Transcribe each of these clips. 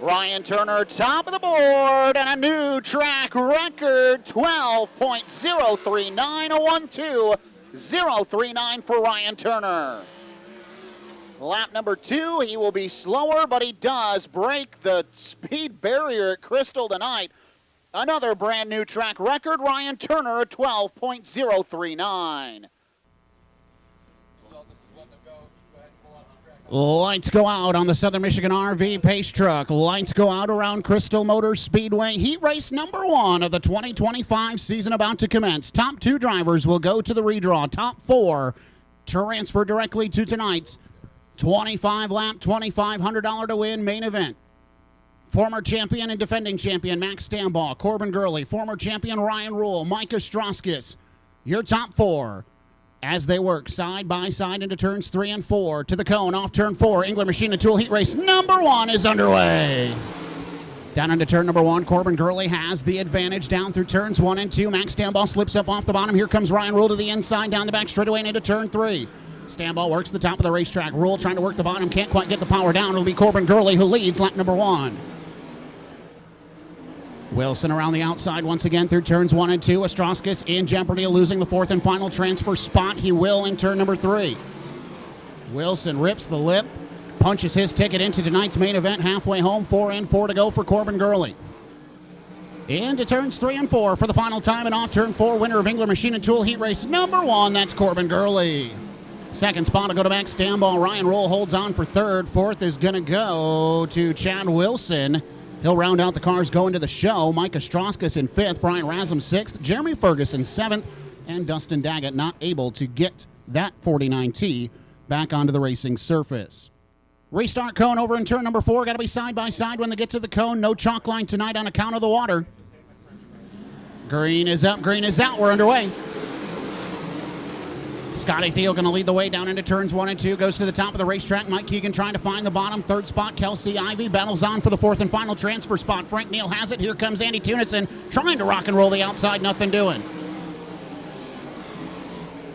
Ryan Turner, top of the board, and a new track record, 12.039, a 1-2-039 for Ryan Turner. Lap number 2, he will be slower, but he does break the speed barrier at Crystal tonight. Another brand new track record, Ryan Turner, 12.039. Lights go out on the Southern Michigan RV Pace Truck. Lights go out around Crystal Motor Speedway. Heat race number 1 of the 2025 season about to commence. Top 2 drivers will go to the redraw. Top 4 transfer directly to tonight's 25-lap, $2,500 to win main event. Former champion and defending champion Max Stambaugh, Corbin Gurley, former champion Ryan Rule, Micah Strauskis. Your top 4. As they work side by side into turns 3 and 4 to the cone off turn 4. Engler Machine and Tool heat race number 1 is underway. Down into turn number 1, Corbin Gurley has the advantage down through turns 1 and 2. Max Stambaugh slips up off the bottom. Here comes Ryan Rule to the inside, down the back straightaway and into turn 3. Stambaugh works the top of the racetrack. Rule trying to work the bottom, can't quite get the power down. It'll be Corbin Gurley who leads lap number 1. Wilson around the outside once again through turns 1 and 2. Ostrowskis in jeopardy of losing the 4th and final transfer spot. He will in turn number 3. Wilson rips the lip, punches his ticket into tonight's main event. Halfway home, 4 and 4 to go for Corbin Gurley. Into turns 3 and 4 for the final time, and off turn 4, winner of Engler Machine and Tool heat race number 1. That's Corbin Gurley. Second spot will go to Max Stambaugh. Ryan Roll holds on for 3rd. 4th is going to go to Chad Wilson. He'll round out the cars going to the show. Micah Strauskis in 5th, Brian Rasm 6th, Jeremy Ferguson 7th, and Dustin Daggett not able to get that 49T back onto the racing surface. Restart cone over in turn number 4. Got to be side by side when they get to the cone. No chalk line tonight on account of the water. Green is up, green is out. We're underway. Scotty Thiel going to lead the way down into turns 1 and 2. Goes to the top of the racetrack. Mike Keegan trying to find the bottom. 3rd spot, Kelsey Ivey battles on for the 4th and final transfer spot. Frank Neal has it. Here comes Andy Tunison trying to rock and roll the outside. Nothing doing.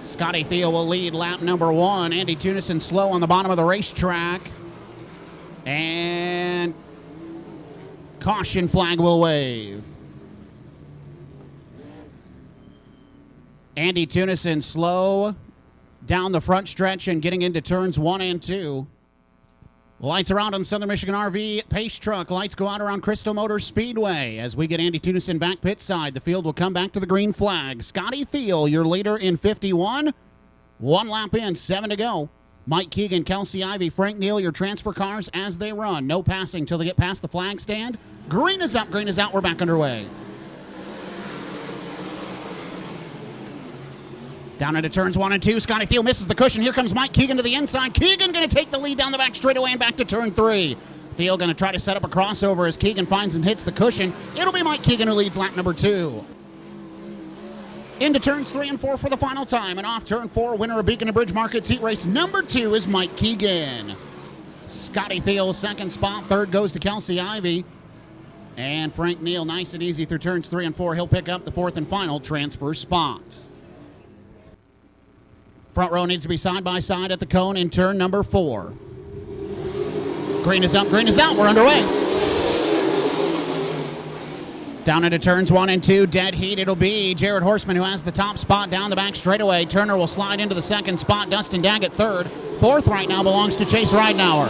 Scotty Thiel will lead lap number 1. Andy Tunison slow on the bottom of the racetrack. And caution flag will wave. Andy Tunison slow down the front stretch and getting into turns 1 and 2. Lights are out on Southern Michigan RV Pace Truck. Lights go out around Crystal Motor Speedway. As we get Andy Tunison back pit side, the field will come back to the green flag. Scotty Thiel, your leader in 51. 1 lap in, 7 to go. Mike Keegan, Kelsey Ivey, Frank Neal, your transfer cars as they run. No passing till they get past the flag stand. Green is up, green is out. We're back underway. Down into turns 1 and 2. Scotty Thiel misses the cushion. Here comes Mike Keegan to the inside. Keegan going to take the lead down the back straightaway and back to turn 3. Thiel going to try to set up a crossover as Keegan finds and hits the cushion. It'll be Mike Keegan who leads lap number 2. Into turns 3 and 4 for the final time. And off turn 4, winner of Beacon and Bridge Markets heat race number 2 is Mike Keegan. Scotty Thiel, 2nd spot. 3rd goes to Kelsey Ivey. And Frank Neal, nice and easy through turns 3 and 4. He'll pick up the 4th and final transfer spot. Front row needs to be side by side at the cone in turn number 4. Green is up, green is out. We're underway. Down into turns 1 and 2. Dead heat. It'll be Jared Horseman who has the top spot down the back straightaway. Turner will slide into the 2nd spot. Dustin Daggett 3rd. 4th right now belongs to Chase Ridenauer.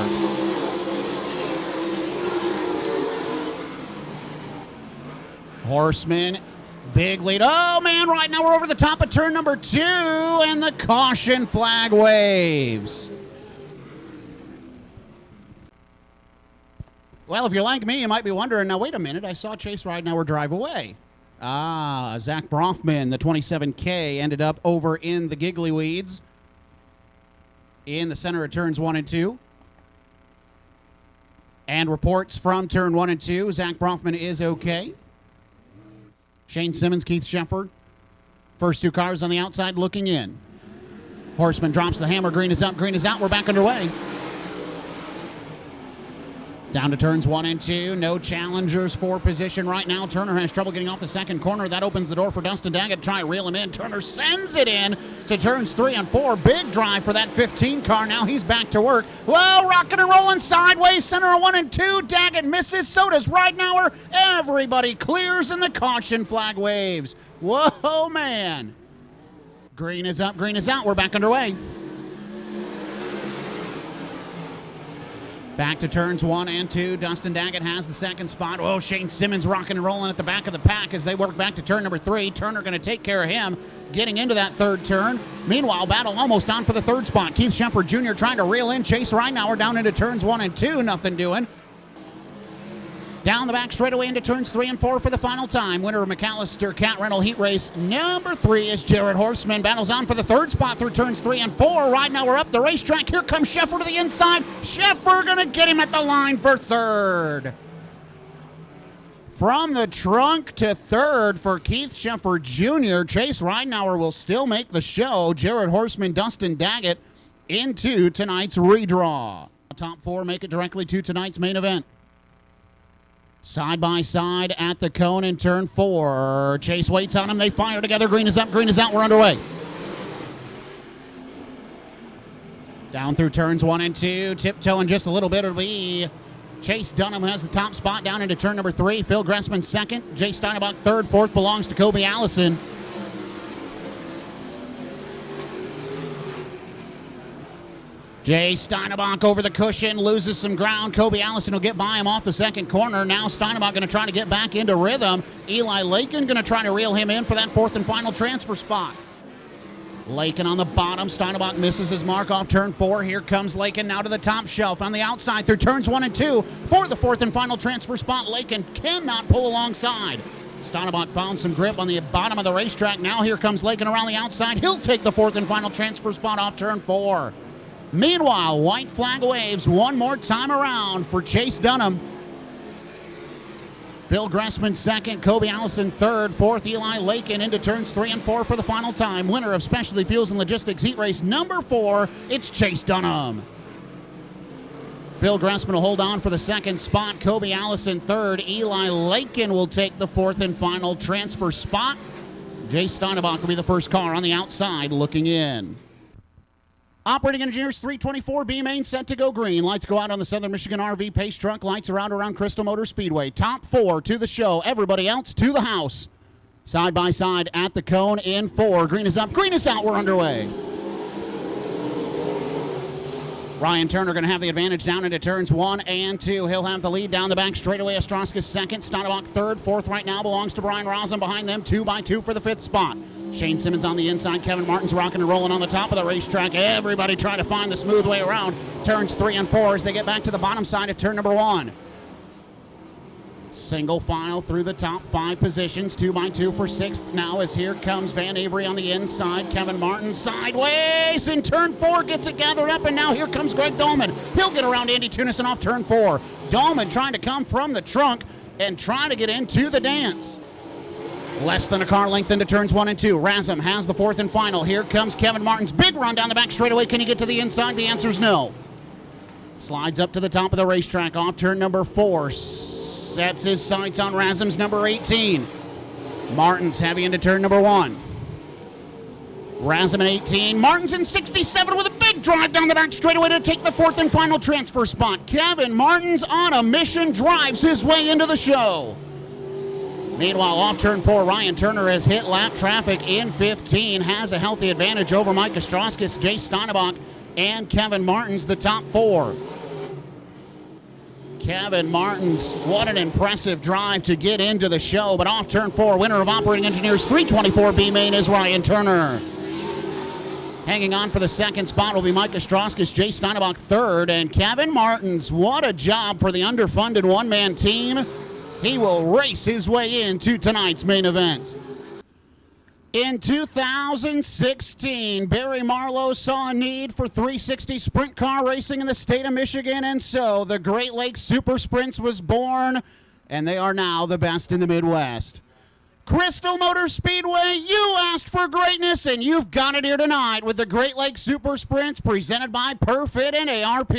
Horseman. Big lead. Oh, man, right now we're over the top of turn number 2, and the caution flag waves. Well, if you're like me, you might be wondering, now, wait a minute, I saw Chase Ridenauer drive away. Zach Brofman, the 27K, ended up over in the Giggly Weeds in the center of turns 1 and 2. And reports from turn 1 and 2, Zach Brofman is okay. Shane Simmons, Keith Sheffer. First 2 cars on the outside looking in. Horseman drops the hammer. Green is up, green is out. We're back underway. Down to turns 1 and 2. No challengers for position right now. Turner has trouble getting off the second corner. That opens the door for Dustin Daggett to try and reel him in. Turner sends it in to turns 3 and 4. Big drive for that 15 car. Now he's back to work. Whoa, rocking and rolling sideways. Center 1 and 2. Daggett misses. So does Ridenauer. Everybody clears and the caution flag waves. Whoa, man. Green is up. Green is out. We're back underway. Back to turns 1 and 2. Dustin Daggett has the second spot. Oh, Shane Simmons rocking and rolling at the back of the pack as they work back to turn number 3. Turner going to take care of him, getting into that third turn. Meanwhile, battle almost on for the third spot. Keith Shepard Jr. trying to reel in Chase Ridenauer down into turns 1 and 2. Nothing doing. Down the back straightaway into turns 3 and 4 for the final time. Winner of McAllister Cat Rental Heat Race number 3 is Jared Horseman. Battles on for the third spot through turns 3 and 4. Ridenauer up the racetrack. Here comes Sheffer to the inside. Sheffer going to get him at the line for third. From the trunk to third for Keith Sheffer Jr. Chase Ridenauer will still make the show. Jared Horseman, Dustin Daggett into tonight's redraw. Top 4 make it directly to tonight's main event. Side by side at the cone in turn 4. Chase waits on him. They fire together. Green is up. Green is out. We're underway. Down through turns 1 and 2. Tiptoeing just a little bit. It'll be Chase Dunham has the top spot down into turn number 3. Phil Gressman second. Jay Steinebach third. Fourth belongs to Kobe Allison. Jay Steinebach over the cushion, loses some ground. Kobe Allison will get by him off the second corner. Now Steinebach going to try to get back into rhythm. Eli Lakin going to try to reel him in for that fourth and final transfer spot. Lakin on the bottom. Steinebach misses his mark off turn 4. Here comes Lakin now to the top shelf on the outside through turns 1 and 2 for the fourth and final transfer spot. Lakin cannot pull alongside. Steinebach found some grip on the bottom of the racetrack. Now here comes Lakin around the outside. He'll take the fourth and final transfer spot off turn 4. Meanwhile, white flag waves one more time around for Chase Dunham. Phil Gressman second, Kobe Allison third, fourth Eli Lakin into turns 3 and 4 for the final time. Winner of Specialty Fuels and Logistics Heat Race number 4, it's Chase Dunham. Phil Gressman will hold on for the second spot, Kobe Allison third, Eli Lakin will take the fourth and final transfer spot. Jay Steinebach will be the first car on the outside looking in. Operating engineers 324 B main set to go green. Lights go out on the Southern Michigan RV Pace Truck. Lights are out around Crystal Motor Speedway. Top 4 to the show. Everybody else to the house. Side by side at the cone in 4. Green is up. Green is out. We're underway. Ryan Turner going to have the advantage down into turns 1 and 2. He'll have the lead down the back straightaway. Ostrowski second. Steinebach third. Fourth right now belongs to Brian Rosen. Behind them 2 by 2 for the fifth spot. Shane Simmons on the inside. Kevin Martin's rocking and rolling on the top of the racetrack. Everybody trying to find the smooth way around. Turns 3 and 4 as they get back to the bottom side of turn number 1. Single file through the top 5 positions. 2 by 2 for 6th now as here comes Van Avery on the inside. Kevin Martin sideways in turn 4 gets it gathered up, and now here comes Greg Dolman. He'll get around Andy Tunison off turn 4. Dolman trying to come from the trunk and trying to get into the dance. Less than a car length into turns 1 and 2. Razum has the fourth and final. Here comes Kevin Martin's big run down the back straightaway. Can he get to the inside? The answer is no. Slides up to the top of the racetrack off turn number 4. Sets his sights on Razum's number 18. Martin's heavy into turn number 1. Razum in 18. Martin's in 67 with a big drive down the back straightaway to take the fourth and final transfer spot. Kevin Martin's on a mission, drives his way into the show. Meanwhile, off turn 4, Ryan Turner has hit lap traffic in 15, has a healthy advantage over Mike Ostrowskis, Jay Steinebach, and Kevin Martin's the top 4. Kevin Martin's, what an impressive drive to get into the show, but off turn 4, winner of Operating Engineers 324 B main is Ryan Turner. Hanging on for the second spot will be Mike Ostrowskis, Jay Steinebach third, and Kevin Martin's, what a job for the underfunded one-man team. He will race his way into tonight's main event. In 2016, Barry Marlowe saw a need for 360 sprint car racing in the state of Michigan, and so the Great Lakes Super Sprints was born, and they are now the best in the Midwest. Crystal Motor Speedway, you asked for greatness, and you've got it here tonight with the Great Lakes Super Sprints presented by Perfit and ARP.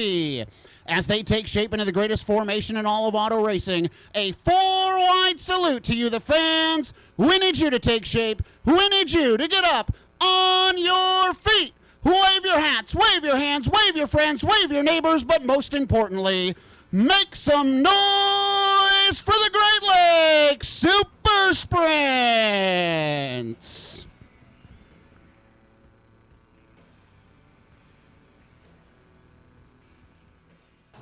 As they take shape into the greatest formation in all of auto racing, a four-wide salute to you, the fans. We need you to take shape. We need you to get up on your feet. Wave your hats, wave your hands, wave your friends, wave your neighbors, but most importantly, make some noise for the Great Lakes Super Sprints.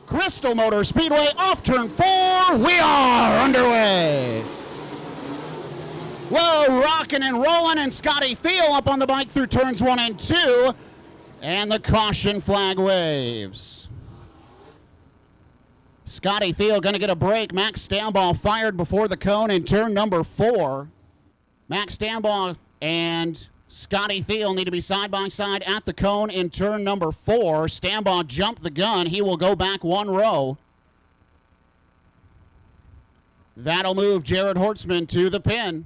Crystal Motor Speedway off turn 4. We are underway. Whoa, rocking and rolling, and Scotty Thiel up on the bike through turns 1 and 2. And the caution flag waves. Scotty Thiel going to get a break. Max Stambaugh fired before the cone in turn number 4. Max Stambaugh and Scotty Thiel need to be side by side at the cone in turn number 4. Stambaugh jumped the gun. He will go back 1 row. That'll move Jared Hortzman to the pin.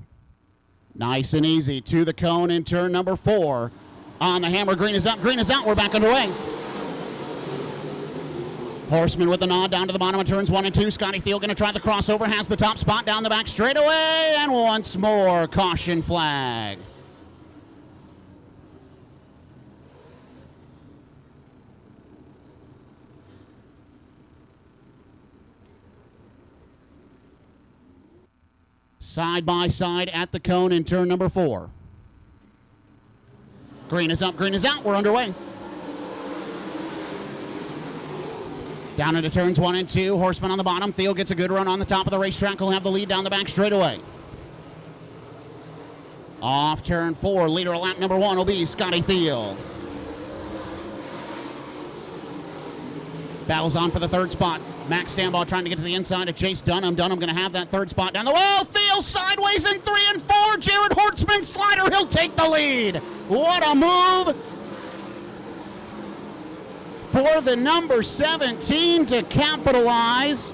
Nice and easy to the cone in turn number 4. On the hammer, green is up, green is out, we're back underway. Horseman with the nod down to the bottom of turns 1 and 2. Scotty Thiel going to try the crossover, has the top spot down the back straightaway, and once more, caution flag. Side by side at the cone in turn number 4. Green is up, green is out, we're underway. Down into turns 1 and 2, Horseman on the bottom. Thiel gets a good run on the top of the racetrack. He'll have the lead down the back straightaway. Off turn 4, leader of lap number 1 will be Scotty Thiel. Battles on for the 3rd spot. Max Stambaugh trying to get to the inside of Chase Dunham. Dunham going to have that 3rd spot down the wall. Thiel sideways in 3 and 4. Jared Hortzman slider. He'll take the lead. What a move for the number 17 to capitalize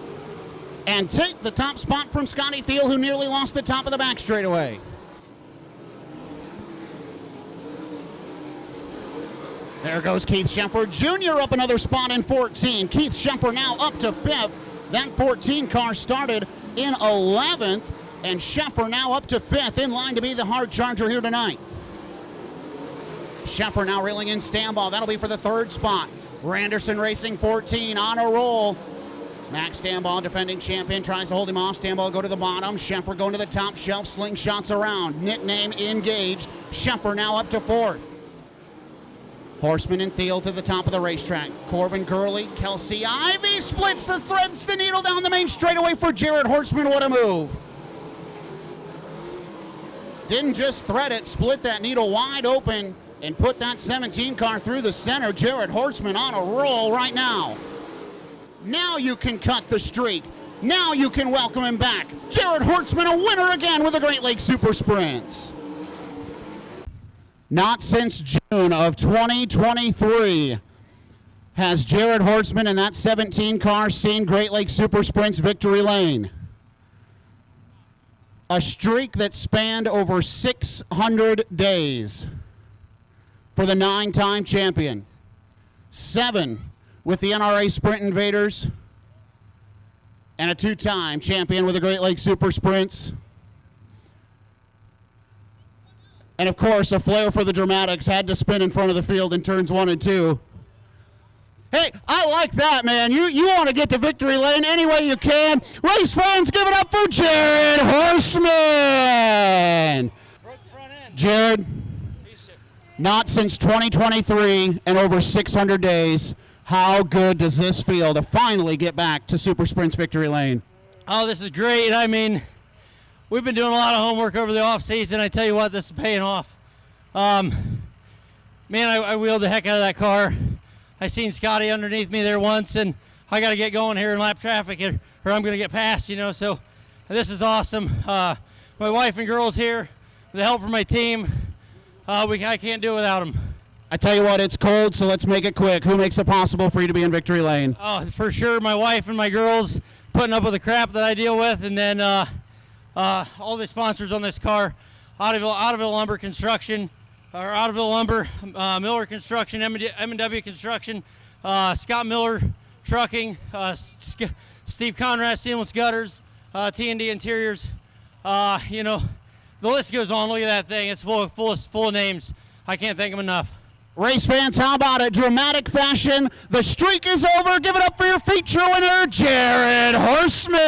and take the top spot from Scotty Thiel, who nearly lost the top of the back straightaway. There goes Keith Sheffer Jr. up another spot in 14. Keith Sheffer now up to 5th. That 14 car started in 11th, and Sheffer now up to 5th, in line to be the hard charger here tonight. Sheffer now reeling in Stambaugh. That'll be for the 3rd spot. Randerson Racing 14 on a roll. Max Stambaugh, defending champion, tries to hold him off. Stambaugh will go to the bottom. Sheffer going to the top shelf. Slingshots around. Nickname engaged. Sheffer now up to 4th. Horseman and Thiel to the top of the racetrack. Corbin Gurley, Kelsey Ivy splits the threads, the needle down the main straightaway for Jared Hortzman. What a move. Didn't just thread it, split that needle wide open and put that 17 car through the center. Jared Hortzman on a roll right now. Now you can cut the streak. Now you can welcome him back. Jared Hortzman, a winner again with the Great Lakes Super Sprints. Not since June of 2023 has Jared Hortzman in that 17 car seen Great Lakes Super Sprints victory lane. A streak that spanned over 600 days for the 9-time champion. 7 with the NRA Sprint Invaders, and a 2-time champion with the Great Lakes Super Sprints. And of course, a flair for the dramatics, had to spin in front of the field in turns 1 and 2. Hey, I like that, man. You want to get to victory lane any way you can. Race fans, give it up for Jared Hortzman. Jared, not since 2023 and over 600 days. How good does this feel to finally get back to Super Sprints victory lane? Oh, this is great. I mean, we've been doing a lot of homework over the off season. I tell you what, this is paying off. Man, I wheeled the heck out of that car. I seen Scotty underneath me there once, and I got to get going here in lap traffic, or I'm going to get past, you know. So this is awesome. My wife and girls here, the help from my team, I can't do it without them. I tell you what, it's cold, so let's make it quick. Who makes it possible for you to be in victory lane? Oh, for sure, my wife and my girls putting up with the crap that I deal with, and then all the sponsors on this car, Ottoville Lumber Construction, or Ottoville Lumber, Miller Construction, M&W Construction, Scott Miller Trucking, Steve Conrad Seamless Gutters, T&D Interiors. You know, the list goes on. Look at that thing. It's full of names. I can't thank them enough. Race fans, how about it? Dramatic fashion. The streak is over. Give it up for your feature winner, Jared Horseman.